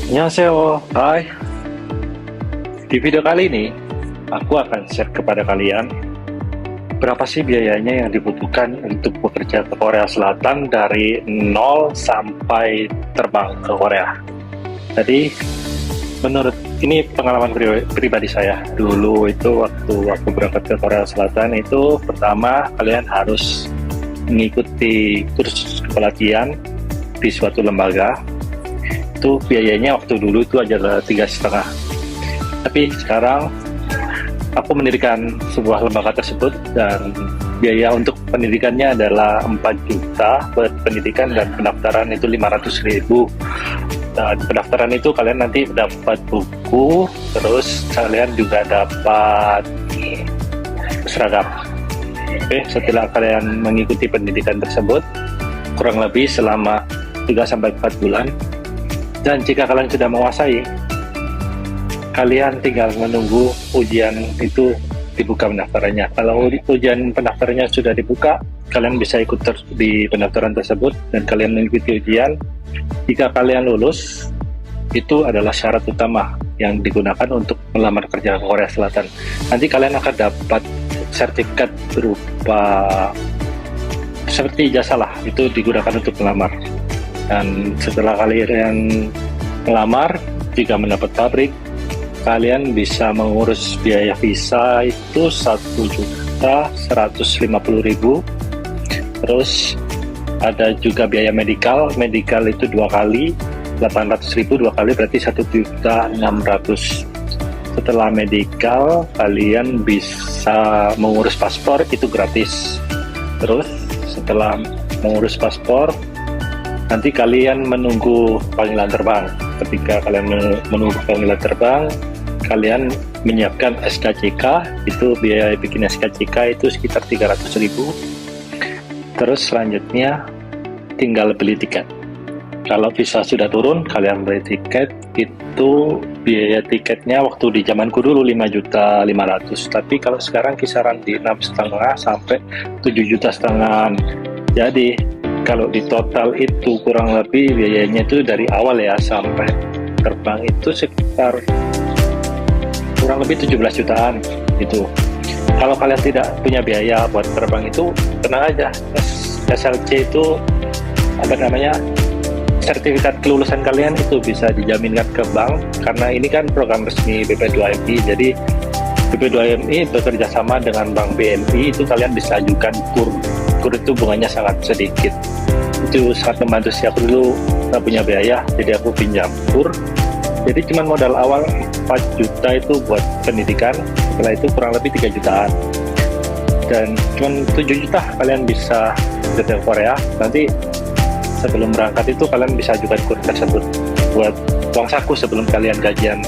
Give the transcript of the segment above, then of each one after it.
Annyeonghaseyo, hai. Di video kali ini, aku akan share kepada kalian berapa sih biayanya yang dibutuhkan untuk bekerja ke Korea Selatan dari nol sampai terbang ke Korea. Jadi, menurut ini pengalaman pribadi saya. Dulu itu waktu aku berangkat ke Korea Selatan itu pertama kalian harus mengikuti kursus kepelatihan di suatu lembaga. Itu biayanya waktu dulu itu adalah 3,5. Tapi sekarang aku mendirikan sebuah lembaga tersebut dan biaya untuk pendidikannya adalah 4 juta buat pendidikan dan pendaftaran itu 500.000. Dan pendaftaran itu kalian nanti dapat buku, terus kalian juga dapat seragam. Oke, setelah kalian mengikuti pendidikan tersebut kurang lebih selama 3-4 bulan, dan jika kalian sudah menguasai, kalian tinggal menunggu ujian itu dibuka pendaftarannya. Kalau ujian pendaftarannya sudah dibuka, kalian bisa ikut di pendaftaran tersebut dan kalian mengikuti ujian. Jika kalian lulus, itu adalah syarat utama yang digunakan untuk melamar kerja ke Korea Selatan. Nanti kalian akan dapat sertifikat berupa seperti ijazah lah, itu digunakan untuk melamar. Dan setelah kalian melamar, jika mendapat pabrik, kalian bisa mengurus biaya visa itu 1.150.000. Terus ada juga biaya medical itu 2 kali 800.000, 2 kali berarti 1.600.000. Setelah medical, kalian bisa mengurus paspor, itu gratis. Terus setelah mengurus paspor, nanti kalian menunggu panggilan terbang. Ketika kalian menunggu panggilan terbang, kalian menyiapkan SKCK, itu biaya bikin SKCK itu sekitar 300.000. Terus selanjutnya tinggal beli tiket. Kalau visa sudah turun, kalian beli tiket, itu biaya tiketnya waktu di zamanku dulu 5.500.000, tapi kalau sekarang kisaran di 6,5 sampai 7,5 juta. Jadi kalau di total itu kurang lebih biayanya itu dari awal ya sampai terbang itu sekitar kurang lebih 17 jutaan gitu. Kalau kalian tidak punya biaya buat terbang itu, tenang aja, SLC itu apa namanya, sertifikat kelulusan kalian itu bisa dijaminkan ke bank, karena ini kan program resmi BP2MI. Jadi BP2MI bekerja sama dengan Bank BNI, itu kalian bisa ajukan kur itu bunganya sangat sedikit. Itu sangat membantu sih. Aku dulu nggak punya biaya, jadi aku pinjam kur. Jadi cuma modal awal 4 juta itu buat pendidikan, setelah itu kurang lebih 3 jutaan. Dan cuma 7 juta kalian bisa ke Korea. Nanti sebelum berangkat itu kalian bisa ajukan kur tersebut buat uang saku sebelum kalian gajian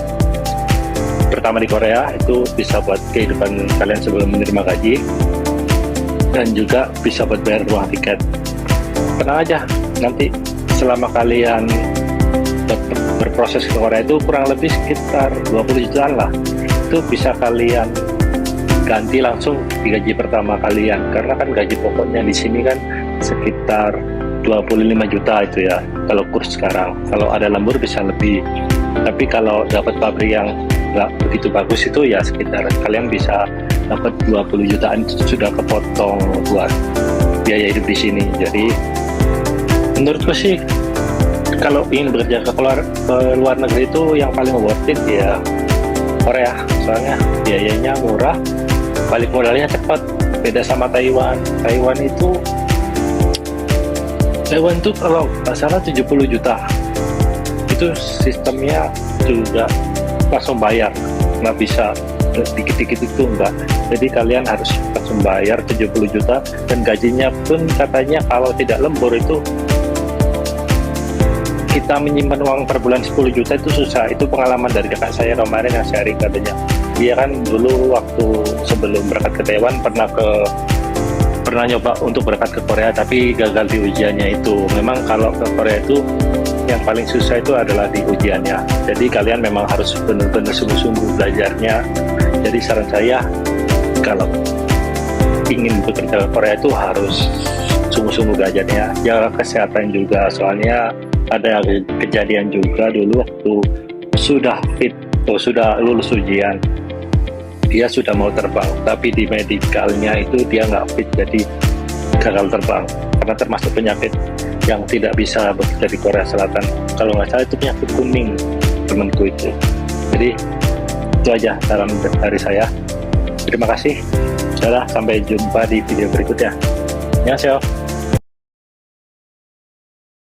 pertama di Korea. Itu bisa buat kehidupan kalian sebelum menerima gaji, dan juga bisa buat bayar uang tiket. Tenang aja, nanti selama kalian berproses ke Korea itu kurang lebih sekitar 20 jutaan lah. Itu bisa kalian ganti langsung di gaji pertama kalian, karena kan gaji pokoknya di sini kan sekitar 25 juta itu ya kalau kurs sekarang. Kalau ada lembur bisa lebih, tapi kalau dapat pabrik yang nggak begitu bagus itu ya sekitar kalian bisa dapat 20 jutaan, itu sudah kepotong buat biaya hidup di sini. Jadi menurutku sih kalau ingin bekerja ke luar negeri itu yang paling worth it ya Korea, soalnya biayanya murah, balik modalnya cepat. Beda sama Taiwan. Taiwan itu kalau nggak salah 70 juta, itu sistemnya juga langsung bayar, nggak bisa dikit-dikit itu enggak. Jadi kalian harus langsung bayar 70 juta, dan gajinya pun katanya kalau tidak lembur itu kita menyimpan uang per bulan 10 juta itu susah. Itu pengalaman dari kakak saya kemarin yang sharing, katanya dia kan dulu waktu sebelum berangkat ke Taiwan pernah nyoba untuk berangkat ke Korea, tapi gagal di ujiannya itu. Memang kalau ke Korea itu yang paling susah itu adalah di ujiannya. Jadi kalian memang harus benar-benar sungguh-sungguh belajarnya. Jadi saran saya, kalau ingin bekerja ke Korea itu harus sungguh-sungguh belajarnya. Jaga kesehatan juga, soalnya ada kejadian juga dulu waktu sudah fit, sudah lulus ujian, dia sudah mau terbang, tapi di medikalnya itu dia nggak fit, jadi gagal terbang karena termasuk penyakit yang tidak bisa bekerja di Korea Selatan. Kalau nggak salah itu penyakit kuning temanku itu. Jadi itu aja saran dari saya. Terima kasih. Sampai jumpa di video berikutnya. Annyeonghaseyo.